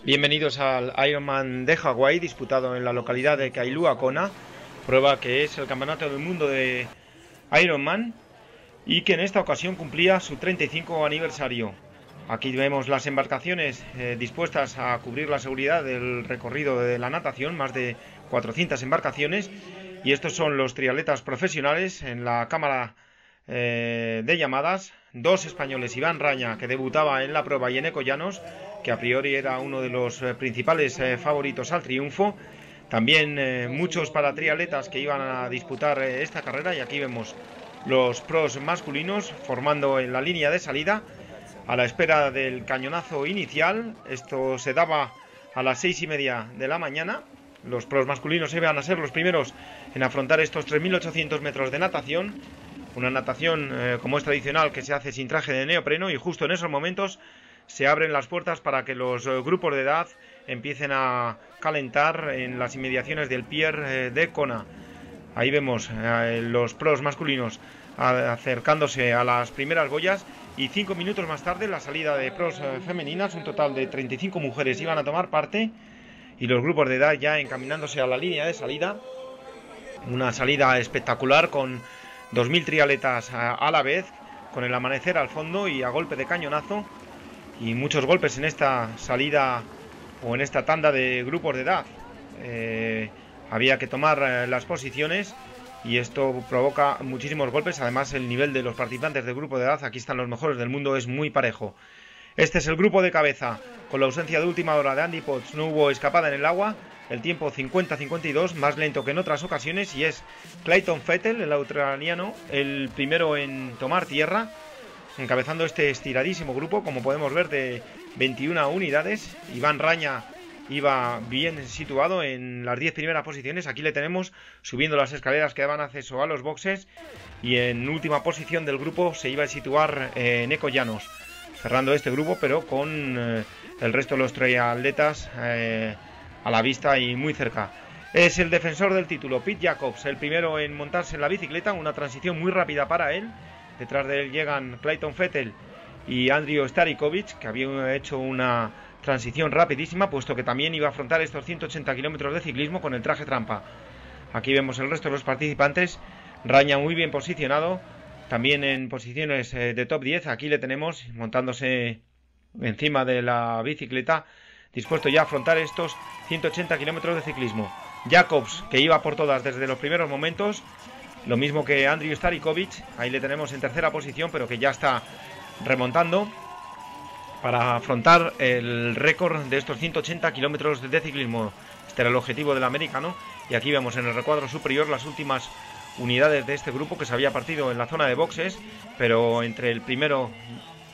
Bienvenidos al Ironman de Hawái, disputado en la localidad de Kailua Kona, prueba que es el campeonato del mundo de Ironman y que en esta ocasión cumplía su 35 aniversario. Aquí vemos las embarcaciones dispuestas a cubrir la seguridad del recorrido de la natación, más de 400 embarcaciones, y estos son los triatletas profesionales. En la cámara de llamadas, dos españoles: Iván Raña, que debutaba en la prueba, y Eneco Llanos, que a priori era uno de los principales favoritos al triunfo. También muchos paratriatletas que iban a disputar esta carrera, y aquí vemos los pros masculinos formando en la línea de salida a la espera del cañonazo inicial. Esto se daba a las 6:30 de la mañana. Los pros masculinos iban a ser los primeros en afrontar estos 3.800 metros de natación, una natación como es tradicional, que se hace sin traje de neopreno, y justo en esos momentos se abren las puertas para que los grupos de edad empiecen a calentar en las inmediaciones del pier de Kona. Ahí vemos los pros masculinos acercándose a las primeras boyas, y 5 minutos más tarde la salida de pros femeninas. Un total de 35 mujeres iban a tomar parte, y los grupos de edad ya encaminándose a la línea de salida. Una salida espectacular con 2.000 triatletas a la vez, con el amanecer al fondo y a golpe de cañonazo, y muchos golpes en esta salida o en esta tanda de grupos de edad. Había que tomar las posiciones y esto provoca muchísimos golpes. Además, el nivel de los participantes del grupo de edad, aquí están los mejores del mundo, es muy parejo. Este es el grupo de cabeza. Con la ausencia de última hora de Andy Potts, no hubo escapada en el agua. El tiempo 50-52, más lento que en otras ocasiones, y es Clayton Fettel, el australiano, el primero en tomar tierra, encabezando este estiradísimo grupo, como podemos ver, de 21 unidades. Iván Raña iba bien situado en las 10 primeras posiciones. Aquí le tenemos subiendo las escaleras que daban acceso a los boxes, y en última posición del grupo se iba a situar Eneco Llanos, cerrando este grupo, pero con el resto de los triatletas a la vista y muy cerca. Es el defensor del título, Pete Jacobs, el primero en montarse en la bicicleta, una transición muy rápida para él. Detrás de él llegan Clayton Fettel y Andriy Starikovic, que había hecho una transición rapidísima, puesto que también iba a afrontar estos 180 kilómetros de ciclismo con el traje trampa. Aquí vemos el resto de los participantes. Raña muy bien posicionado, también en posiciones de top 10. Aquí le tenemos montándose encima de la bicicleta, dispuesto ya a afrontar estos 180 kilómetros de ciclismo. Jacobs, que iba por todas desde los primeros momentos, lo mismo que Andriy Starikovic. Ahí le tenemos en tercera posición, pero que ya está remontando para afrontar el récord de estos 180 kilómetros de ciclismo. Este era el objetivo del americano, y aquí vemos en el recuadro superior las últimas unidades de este grupo, que se había partido en la zona de boxes, pero entre el primero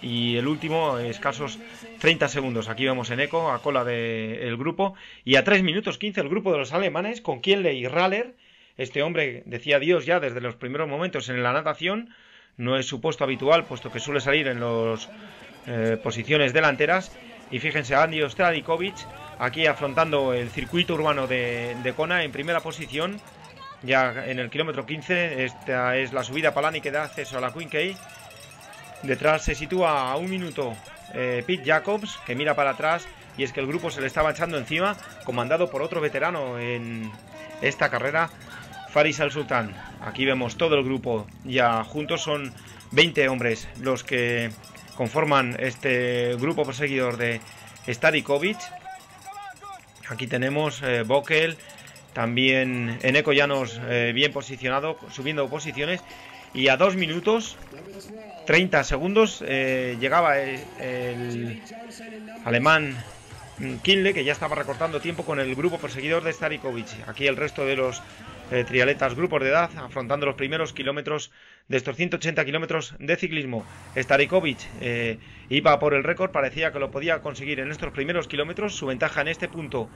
y el último escasos 30 segundos. Aquí vemos Eneco a cola del grupo, y a 3 minutos 15 el grupo de los alemanes, con Kienle Raller. Este hombre decía adiós ya desde los primeros momentos en la natación. No es su puesto habitual, puesto que suele salir en las posiciones delanteras. Y fíjense, Andy Starikovic aquí afrontando el circuito urbano de Kona en primera posición, ya en el kilómetro 15. Esta es la subida Palani que da acceso a la Queen Cay. Detrás se sitúa a 1 minuto Pete Jacobs, que mira para atrás, y es que el grupo se le estaba echando encima, comandado por otro veterano en esta carrera, Faris Al-Sultan. Aquí vemos todo el grupo ya juntos, son 20 hombres los que conforman este grupo perseguidor de Starikovic. Aquí tenemos Bokel, también Eneco Llanos bien posicionado, subiendo posiciones, y a 2 minutos 30 segundos llegaba el alemán Kienle, que ya estaba recortando tiempo con el grupo perseguidor de Starikovic. Aquí el resto de los triatletas, grupos de edad, afrontando los primeros kilómetros de estos 180 kilómetros de ciclismo. Starikovic iba por el récord, parecía que lo podía conseguir en estos primeros kilómetros. Su ventaja en este punto,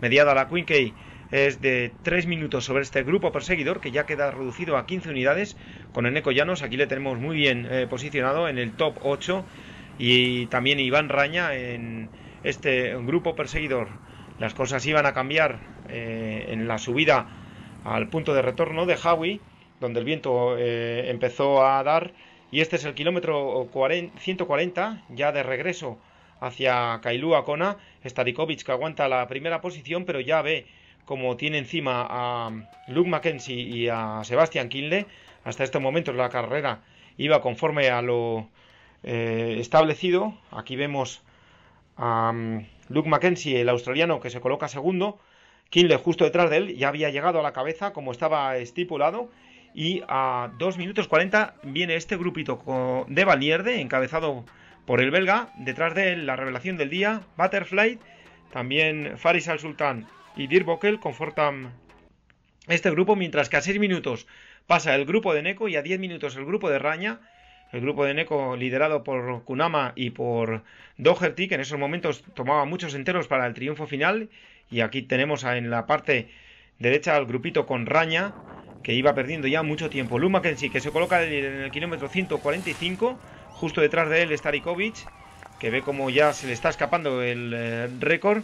mediada la Queen Cay, es de 3 minutos sobre este grupo perseguidor, que ya queda reducido a 15 unidades, con Eneco Llanos. Aquí le tenemos muy bien posicionado en el top 8, y también Iván Raña en este grupo perseguidor. Las cosas iban a cambiar en la subida al punto de retorno de Hawái, donde el viento empezó a dar, y este es el kilómetro 140, ya de regreso hacia Kailua Kona. Starikovic, que aguanta la primera posición, pero ya ve como tiene encima a Luke Mackenzie y a Sebastian Kienle. Hasta estos momentos la carrera iba conforme a lo establecido. Aquí vemos a Luke Mackenzie, el australiano, que se coloca segundo. Kienle justo detrás de él, ya había llegado a la cabeza como estaba estipulado. Y a 2 minutos 40 viene este grupito de Vallierde, encabezado por el belga. Detrás de él, la revelación del día, Butterfly. También Faris Al Sultan y Dirk Bockel confortan este grupo, mientras que a 6 minutos pasa el grupo de Neko y a 10 minutos el grupo de Raña. El grupo de Neko liderado por Kunama y por Doherty, que en esos momentos tomaba muchos enteros para el triunfo final. Y aquí tenemos en la parte derecha al grupito con Raña, que iba perdiendo ya mucho tiempo. Luke Mackenzie, que se coloca en el kilómetro 145, justo detrás de él Starikovic, que ve como ya se le está escapando el récord.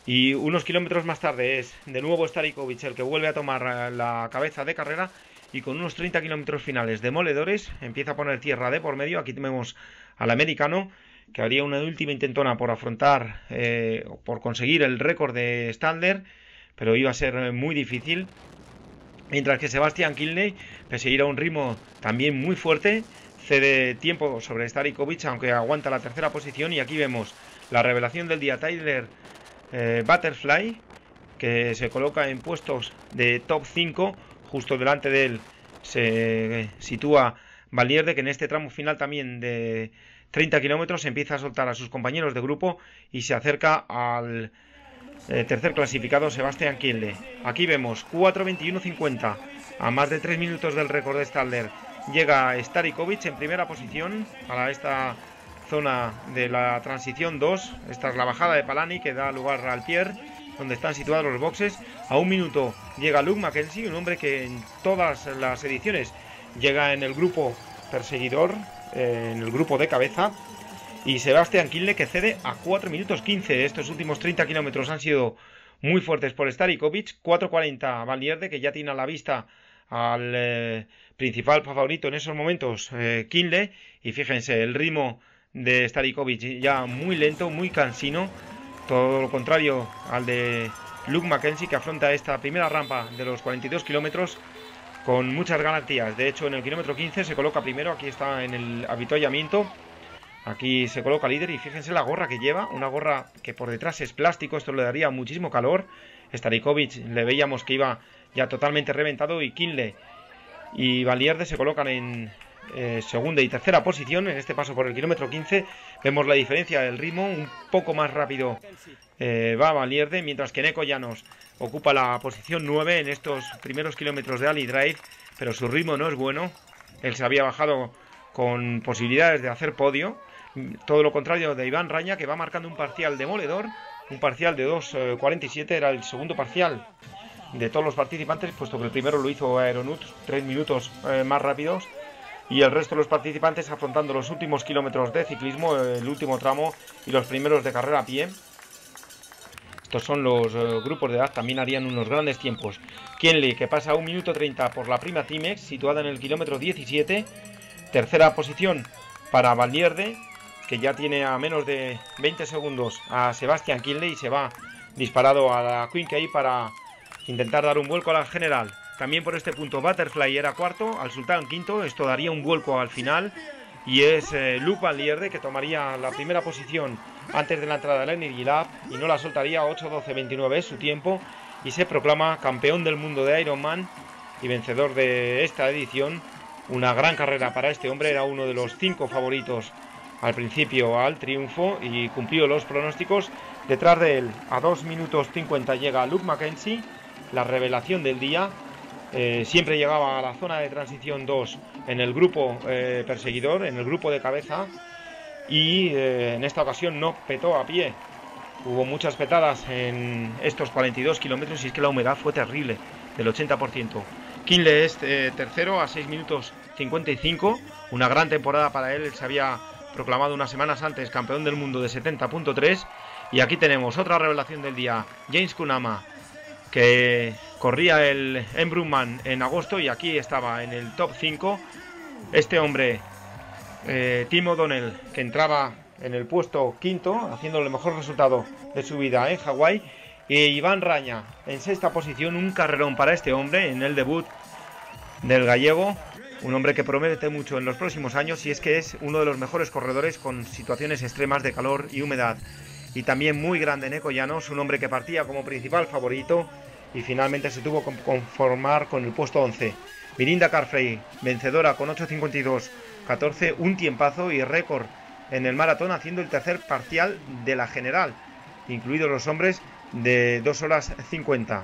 Y unos kilómetros más tarde es de nuevo Starikovic el que vuelve a tomar la cabeza de carrera, y con unos 30 kilómetros finales demoledores empieza a poner tierra de por medio. Aquí tenemos al americano, que haría una última intentona por afrontar, por conseguir el récord de Stadler, pero iba a ser muy difícil. Mientras que Sebastian Kienle, pese a ir a un ritmo también muy fuerte, cede tiempo sobre Starikovic, aunque aguanta la tercera posición. Y aquí vemos la revelación del día, Tyler Butterfly, que se coloca en puestos de top 5. Justo delante de él se sitúa Vallierde, que en este tramo final también de 30 kilómetros empieza a soltar a sus compañeros de grupo y se acerca al tercer clasificado, Sebastian Kienle. Aquí vemos 4:21:50, a más de 3 minutos del récord de Stadler. Llega Starikovic en primera posición para esta zona de la transición 2. Esta es la bajada de Palani que da lugar al Pierre, donde están situados los boxes. A 1 minuto llega Luke Mackenzie, un hombre que en todas las ediciones llega en el grupo perseguidor, en el grupo de cabeza. Y Sebastian Kienle, que cede a 4 minutos 15. Estos últimos 30 kilómetros han sido muy fuertes por Starikovic. 4:40 Vallierde, que ya tiene a la vista al principal favorito en esos momentos, Kienle. Y fíjense, el ritmo de Starikovic ya muy lento, muy cansino. Todo lo contrario al de Luke Mackenzie, que afronta esta primera rampa de los 42 kilómetros con muchas garantías. De hecho, en el kilómetro 15 se coloca primero. Aquí está en el avituallamiento. Aquí se coloca líder y fíjense la gorra que lleva, una gorra que por detrás es plástico, esto le daría muchísimo calor. Starikovic le veíamos que iba ya totalmente reventado, y Kienle y Vallierde se colocan en segunda y tercera posición en este paso por el kilómetro 15. Vemos la diferencia del ritmo, un poco más rápido va Vallierde, mientras que Neko Llanos ocupa la posición 9 en estos primeros kilómetros de Ali Drive, pero su ritmo no es bueno. Él se había bajado con posibilidades de hacer podio. Todo lo contrario de Iván Raña, que va marcando un parcial demoledor, un parcial de 2:47, era el segundo parcial de todos los participantes, puesto que el primero lo hizo Aeronut, 3 minutos más rápidos, y el resto de los participantes afrontando los últimos kilómetros de ciclismo, el último tramo y los primeros de carrera a pie. Estos son los grupos de edad, también harían unos grandes tiempos. Kienle, que pasa a 1 minuto 30 por la Prima Timex, situada en el kilómetro 17. Tercera posición para Vallierde, que ya tiene a menos de 20 segundos a Sebastian Kienle y se va disparado a la Queen Key para intentar dar un vuelco a la general. También por este punto Butterfly era cuarto, Al Sultan quinto. Esto daría un vuelco al final, y es Luke Vallierde que tomaría la primera posición antes de la entrada del Energy Lab y no la soltaría. 8:12:29 es su tiempo y se proclama campeón del mundo de Ironman y vencedor de esta edición. Una gran carrera para este hombre, era uno de los 5 favoritos al principio al triunfo y cumplió los pronósticos. Detrás de él, a 2 minutos 50, llega Luke Mackenzie, la revelación del día. Siempre llegaba a la zona de transición 2 en el grupo perseguidor, en el grupo de cabeza, y en esta ocasión no petó a pie. Hubo muchas petadas en estos 42 kilómetros y es que la humedad fue terrible, del 80%. Kienle es tercero a 6 minutos 55, una gran temporada para él. Él se había proclamado unas semanas antes campeón del mundo de 70.3. Y aquí tenemos otra revelación del día, James Kunama, que corría el Embrunman en agosto y aquí estaba en el top 5. Este hombre, Tim O'Donnell, que entraba en el puesto quinto, haciendo el mejor resultado de su vida en Hawái. Y Iván Raña en sexta posición, un carrerón para este hombre en el debut del gallego. Un hombre que promete mucho en los próximos años, y es que es uno de los mejores corredores con situaciones extremas de calor y humedad. Y también muy grande en Ecollanos, un hombre que partía como principal favorito y finalmente se tuvo que conformar con el puesto 11. Mirinda Carfrey, vencedora con 8.52.14, un tiempazo y récord en el maratón, haciendo el tercer parcial de la general, incluidos los hombres, de 2 horas 50.